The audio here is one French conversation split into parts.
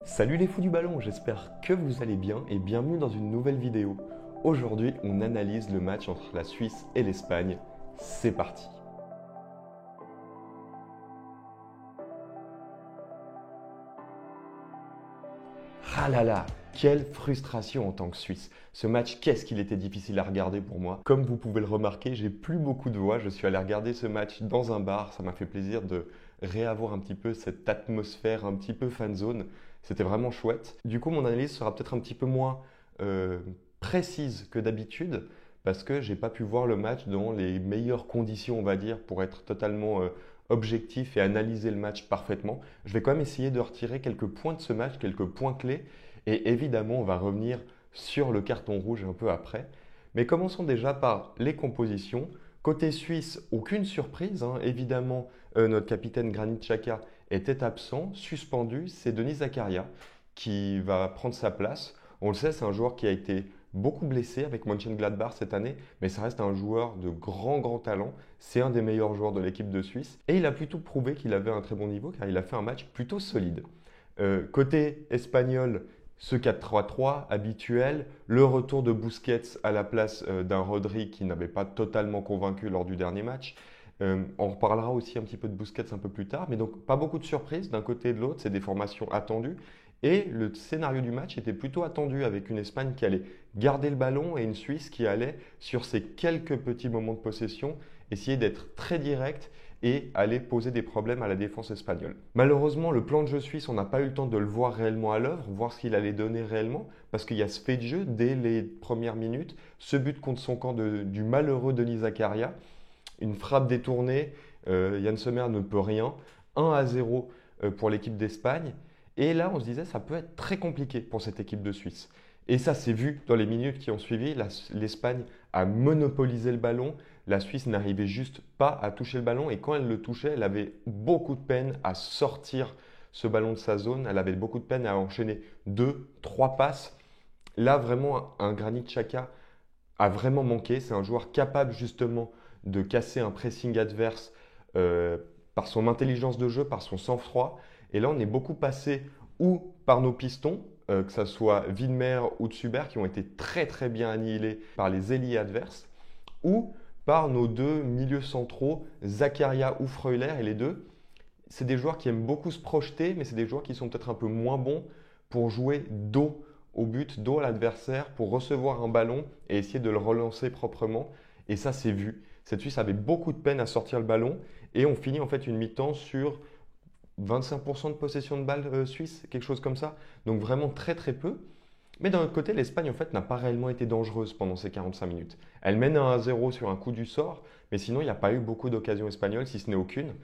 Salut les fous du ballon, j'espère que vous allez bien et bienvenue dans une nouvelle vidéo. Aujourd'hui, on analyse le match entre la Suisse et l'Espagne. C'est parti. Ah là là, quelle frustration en tant que Suisse. Ce match, qu'est-ce qu'il était difficile à regarder pour moi. Comme vous pouvez le remarquer, j'ai plus beaucoup de voix. Je suis allé regarder ce match dans un bar. Ça m'a fait plaisir de réavoir un petit peu cette atmosphère un petit peu fanzone. C'était vraiment chouette. Du coup, mon analyse sera peut-être un petit peu moins euh, précise que d'habitude parce que j'ai pas pu voir le match dans les meilleures conditions, on va dire, pour être totalement objectif et analyser le match parfaitement. Je vais quand même essayer de retirer quelques points de ce match, quelques points clés. Et évidemment, on va revenir sur le carton rouge un peu après. Mais commençons déjà par les compositions. Côté suisse, aucune surprise, hein. Évidemment, notre capitaine Granit Xhaka était absent, suspendu. C'est Denis Zakaria qui va prendre sa place. On le sait, c'est un joueur qui a été beaucoup blessé avec Mönchengladbach cette année, mais ça reste un joueur de grand talent. C'est un des meilleurs joueurs de l'équipe de Suisse et il a plutôt prouvé qu'il avait un très bon niveau car il a fait un match plutôt solide. Côté espagnol, ce 4-3-3 habituel, le retour de Busquets à la place d'un Rodri qui n'avait pas totalement convaincu lors du dernier match. On reparlera aussi un petit peu de Busquets un peu plus tard, mais donc pas beaucoup de surprises d'un côté et de l'autre, c'est des formations attendues. Et le scénario du match était plutôt attendu avec une Espagne qui allait garder le ballon et une Suisse qui allait, sur ces quelques petits moments de possession, essayer d'être très direct et aller poser des problèmes à la défense espagnole. Malheureusement, le plan de jeu suisse, on n'a pas eu le temps de le voir réellement à l'œuvre, voir ce qu'il allait donner réellement, parce qu'il y a ce fait de jeu dès les premières minutes, ce but contre son camp du malheureux Denis Zakaria, une frappe détournée, Yann Sommer ne peut rien, 1-0 pour l'équipe d'Espagne. Et là, on se disait, ça peut être très compliqué pour cette équipe de Suisse. Et ça s'est vu dans les minutes qui ont suivi. L'Espagne a monopolisé le ballon. La Suisse n'arrivait juste pas à toucher le ballon. Et quand elle le touchait, elle avait beaucoup de peine à sortir ce ballon de sa zone. Elle avait beaucoup de peine à enchaîner 2, 3 passes. Là, vraiment, un Granit Xhaka a vraiment manqué. C'est un joueur capable justement de casser un pressing adverse par son intelligence de jeu, par son sang-froid. Et là, on est beaucoup passé ou par nos pistons, que ce soit Widmer ou Tsuber, qui ont été très bien annihilés par les ailiers adverses, ou par nos deux milieux centraux, Zakaria ou Freuler, et les deux, c'est des joueurs qui aiment beaucoup se projeter, mais c'est des joueurs qui sont peut-être un peu moins bons pour jouer dos au but, dos à l'adversaire, pour recevoir un ballon et essayer de le relancer proprement. Et ça, c'est vu. Cette Suisse avait beaucoup de peine à sortir le ballon et on finit en fait une mi-temps sur 25% de possession de balle suisse, quelque chose comme ça. Donc vraiment très peu. Mais d'un autre côté, l'Espagne en fait n'a pas réellement été dangereuse pendant ces 45 minutes. Elle mène 1-0 sur un coup du sort, mais sinon il n'y a pas eu beaucoup d'occasions espagnoles, si ce n'est aucune.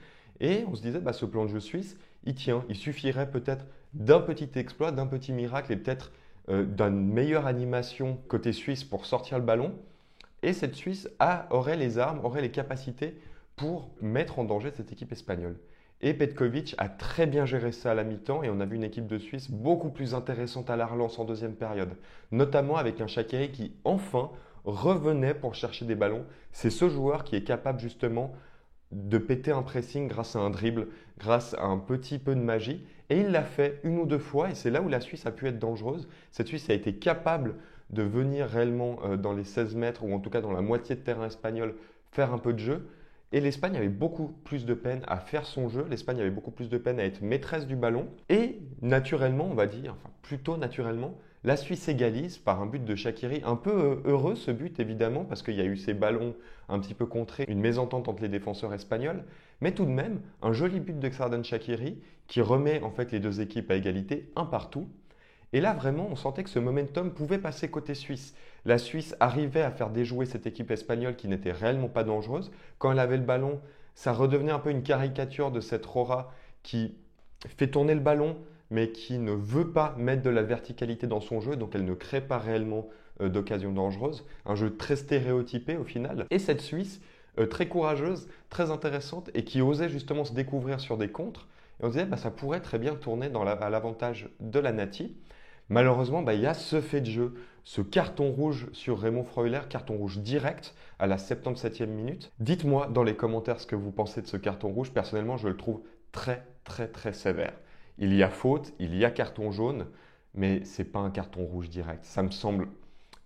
Et on se disait, bah, ce plan de jeu suisse, il tient. Il suffirait peut-être d'un petit exploit, d'un petit miracle et peut-être d'une meilleure animation côté suisse pour sortir le ballon. Et cette Suisse aurait les armes, aurait les capacités pour mettre en danger cette équipe espagnole. Et Petkovic a très bien géré ça à la mi-temps et on a vu une équipe de Suisse beaucoup plus intéressante à la relance en deuxième période. Notamment avec un Shaqiri qui enfin revenait pour chercher des ballons. C'est ce joueur qui est capable justement de péter un pressing grâce à un dribble, grâce à un petit peu de magie. Et il l'a fait une ou deux fois et c'est là où la Suisse a pu être dangereuse. Cette Suisse a été capable de venir réellement dans les 16 mètres ou en tout cas dans la moitié de terrain espagnol faire un peu de jeu. Et l'Espagne avait beaucoup plus de peine à faire son jeu, l'Espagne avait beaucoup plus de peine à être maîtresse du ballon. Et naturellement, on va dire, enfin plutôt naturellement, la Suisse égalise par un but de Shaqiri. Un peu heureux ce but évidemment, parce qu'il y a eu ces ballons un petit peu contrés, une mésentente entre les défenseurs espagnols. Mais tout de même, un joli but de Xherdan Shaqiri qui remet en fait les deux équipes à égalité, un partout. Et là, vraiment, on sentait que ce momentum pouvait passer côté suisse. La Suisse arrivait à faire déjouer cette équipe espagnole qui n'était réellement pas dangereuse. Quand elle avait le ballon, ça redevenait un peu une caricature de cette Rora qui fait tourner le ballon, mais qui ne veut pas mettre de la verticalité dans son jeu, donc elle ne crée pas réellement d'occasions dangereuses. Un jeu très stéréotypé au final. Et cette Suisse, très courageuse, très intéressante, et qui osait justement se découvrir sur des contres. Et on se disait, bah, ça pourrait très bien tourner à l'avantage de la Nati. Malheureusement, bah, il y a ce fait de jeu, ce carton rouge sur Raymond Freuler, carton rouge direct à la 77e minute. Dites-moi dans les commentaires ce que vous pensez de ce carton rouge. Personnellement, je le trouve très sévère. Il y a faute, il y a carton jaune, mais ce n'est pas un carton rouge direct. Ça me semble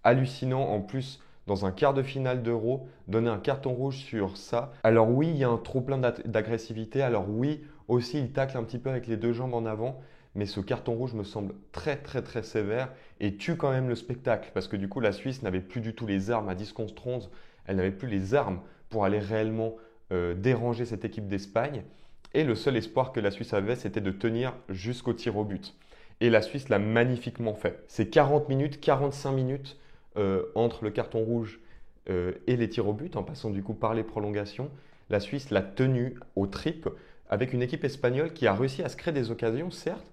hallucinant. En plus, dans un quart de finale d'Euro, donner un carton rouge sur ça. Alors oui, il y a un trop-plein d'agressivité. Alors oui, aussi, il tacle un petit peu avec les deux jambes en avant. Mais ce carton rouge me semble très très très sévère et tue quand même le spectacle. Parce que du coup, la Suisse n'avait plus du tout les armes à 10 contre 11. Elle n'avait plus les armes pour aller réellement déranger cette équipe d'Espagne. Et le seul espoir que la Suisse avait, c'était de tenir jusqu'au tir au but. Et la Suisse l'a magnifiquement fait. C'est 40 minutes, 45 minutes entre le carton rouge et les tirs au but, en passant du coup par les prolongations. La Suisse l'a tenu au trip avec une équipe espagnole qui a réussi à se créer des occasions, certes.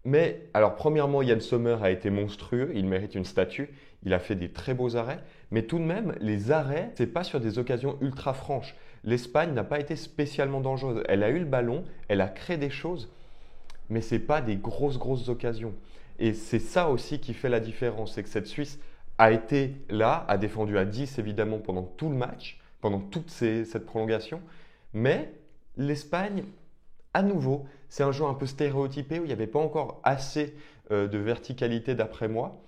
Mais alors premièrement, Yann Sommer a été monstrueux, il mérite une statue, il a fait des très beaux arrêts. Mais tout de même, les arrêts, ce n'est pas sur des occasions ultra franches. L'Espagne n'a pas été spécialement dangereuse. Elle a eu le ballon, elle a créé des choses, mais ce n'est pas des grosses occasions. Et c'est ça aussi qui fait la différence, c'est que cette Suisse a été là, a défendu à 10 évidemment pendant tout le match, pendant toute cette prolongation, mais l'Espagne, à nouveau, c'est un jeu un peu stéréotypé où il n'y avait pas encore assez de verticalité d'après moi.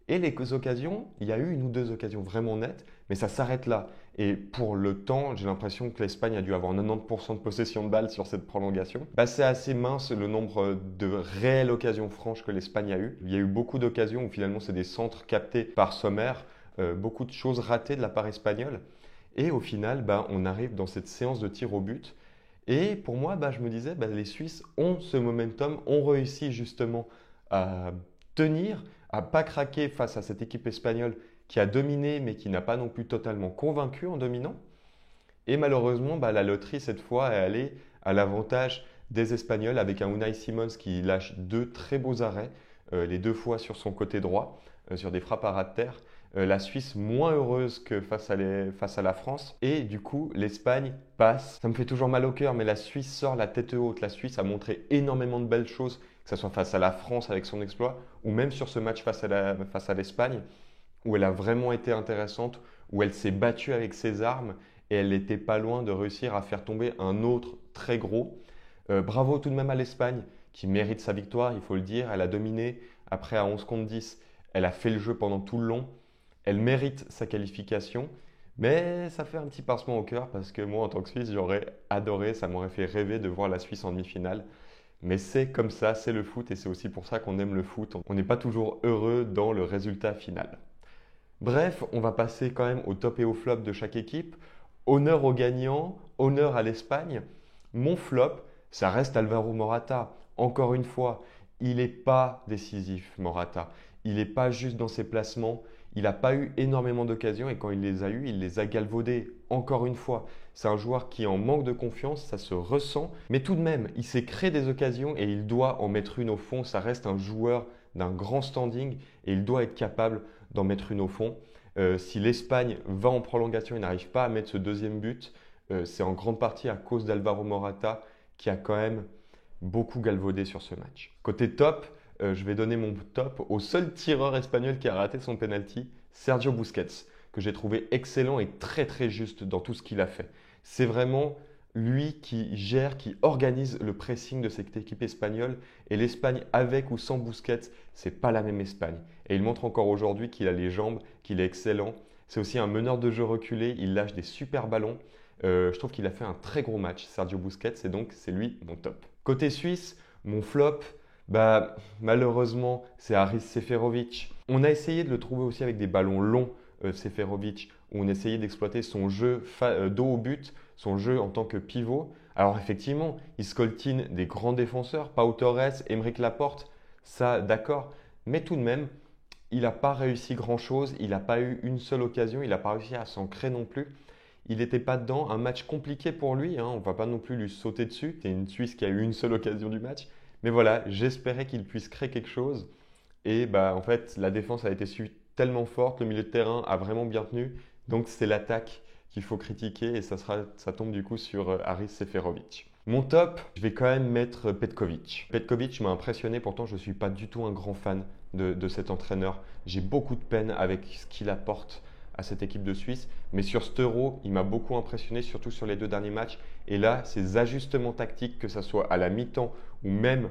Et les occasions, il y a eu une ou deux occasions vraiment nettes, mais ça s'arrête là. Et pour le temps, j'ai l'impression que l'Espagne a dû avoir 90% de possession de balle sur cette prolongation. Bah, c'est assez mince le nombre de réelles occasions franches que l'Espagne a eues. Il y a eu beaucoup d'occasions où finalement c'est des centres captés par Sommer, beaucoup de choses ratées de la part espagnole. Et au final, bah, on arrive dans cette séance de tir au but. Et pour moi, bah, je me disais, bah, les Suisses ont ce momentum, ont réussi justement à tenir, à pas craquer face à cette équipe espagnole qui a dominé mais qui n'a pas non plus totalement convaincu en dominant. Et malheureusement, bah, la loterie cette fois est allée à l'avantage des Espagnols avec un Unai Simons qui lâche deux très beaux arrêts, les deux fois sur son côté droit, sur des frappes à ras de terre. La Suisse moins heureuse que face à la France. Et du coup, l'Espagne passe. Ça me fait toujours mal au cœur, mais la Suisse sort la tête haute. La Suisse a montré énormément de belles choses, que ce soit face à la France avec son exploit, ou même sur ce match face à l'Espagne, où elle a vraiment été intéressante, où elle s'est battue avec ses armes et elle n'était pas loin de réussir à faire tomber un autre très gros. Bravo tout de même à l'Espagne, qui mérite sa victoire, il faut le dire. Elle a dominé, après à 11 contre 10, elle a fait le jeu pendant tout le long. Elle mérite sa qualification, mais ça fait un petit pincement au cœur parce que moi, en tant que Suisse, j'aurais adoré, ça m'aurait fait rêver de voir la Suisse en demi-finale. Mais c'est comme ça, c'est le foot et c'est aussi pour ça qu'on aime le foot. On n'est pas toujours heureux dans le résultat final. Bref, on va passer quand même au top et au flop de chaque équipe. Honneur aux gagnants, honneur à l'Espagne. Mon flop, ça reste Alvaro Morata. Encore une fois, il n'est pas décisif, Morata. Il n'est pas juste dans ses placements. Il n'a pas eu énormément d'occasions et quand il les a eues, il les a galvaudées. Encore une fois, c'est un joueur qui est en manque de confiance, ça se ressent. Mais tout de même, il s'est créé des occasions et il doit en mettre une au fond. Ça reste un joueur d'un grand standing et il doit être capable d'en mettre une au fond. Si l'Espagne va en prolongation et n'arrive pas à mettre ce deuxième but, c'est en grande partie à cause d'Alvaro Morata qui a quand même beaucoup galvaudé sur ce match. Côté top, je vais donner mon top au seul tireur espagnol qui a raté son penalty, Sergio Busquets, que j'ai trouvé excellent et très très juste dans tout ce qu'il a fait. C'est vraiment lui qui gère, qui organise le pressing de cette équipe espagnole. Et l'Espagne, avec ou sans Busquets, c'est pas la même Espagne. Et il montre encore aujourd'hui qu'il a les jambes, qu'il est excellent. C'est aussi un meneur de jeu reculé, il lâche des super ballons. Je trouve qu'il a fait un très gros match, Sergio Busquets, et donc c'est lui mon top. Côté suisse, mon flop, bah, malheureusement, c'est Haris Seferovic. On a essayé de le trouver aussi avec des ballons longs, Seferovic, où on essayait d'exploiter son jeu dos au but, son jeu en tant que pivot. Alors effectivement, il scoltine des grands défenseurs, Pau Torres, Aymeric Laporte, ça d'accord, mais tout de même, il n'a pas réussi grand-chose, il n'a pas eu une seule occasion, il n'a pas réussi à s'en créer non plus. Il n'était pas dedans, un match compliqué pour lui, hein, on ne va pas non plus lui sauter dessus, c'est une Suisse qui a eu une seule occasion du match. Mais voilà, j'espérais qu'il puisse créer quelque chose. Et bah, en fait, la défense a été tellement forte, le milieu de terrain a vraiment bien tenu. Donc c'est l'attaque qu'il faut critiquer et ça tombe du coup sur Haris Seferovic. Mon top, je vais quand même mettre Petkovic. Petkovic m'a impressionné, pourtant je ne suis pas du tout un grand fan de cet entraîneur. J'ai beaucoup de peine avec ce qu'il apporte à cette équipe de Suisse. Mais sur cet Euro, il m'a beaucoup impressionné, surtout sur les deux derniers matchs. Et là, ces ajustements tactiques, que ce soit à la mi-temps ou même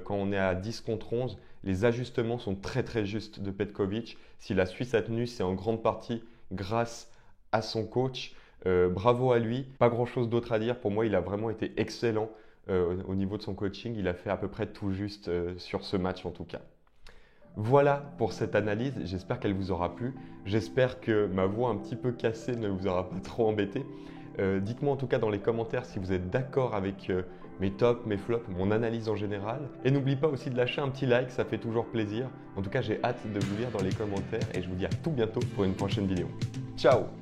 quand on est à 10 contre 11, les ajustements sont très très justes de Petkovic. Si la Suisse a tenu, c'est en grande partie grâce à son coach. Bravo à lui. Pas grand-chose d'autre à dire. Pour moi, il a vraiment été excellent au niveau de son coaching. Il a fait à peu près tout juste sur ce match en tout cas. Voilà pour cette analyse, j'espère qu'elle vous aura plu. J'espère que ma voix un petit peu cassée ne vous aura pas trop embêté. Dites-moi en tout cas dans les commentaires si vous êtes d'accord avec mes tops, mes flops, mon analyse en général. Et n'oubliez pas aussi de lâcher un petit like, ça fait toujours plaisir. En tout cas, j'ai hâte de vous lire dans les commentaires et je vous dis à tout bientôt pour une prochaine vidéo. Ciao!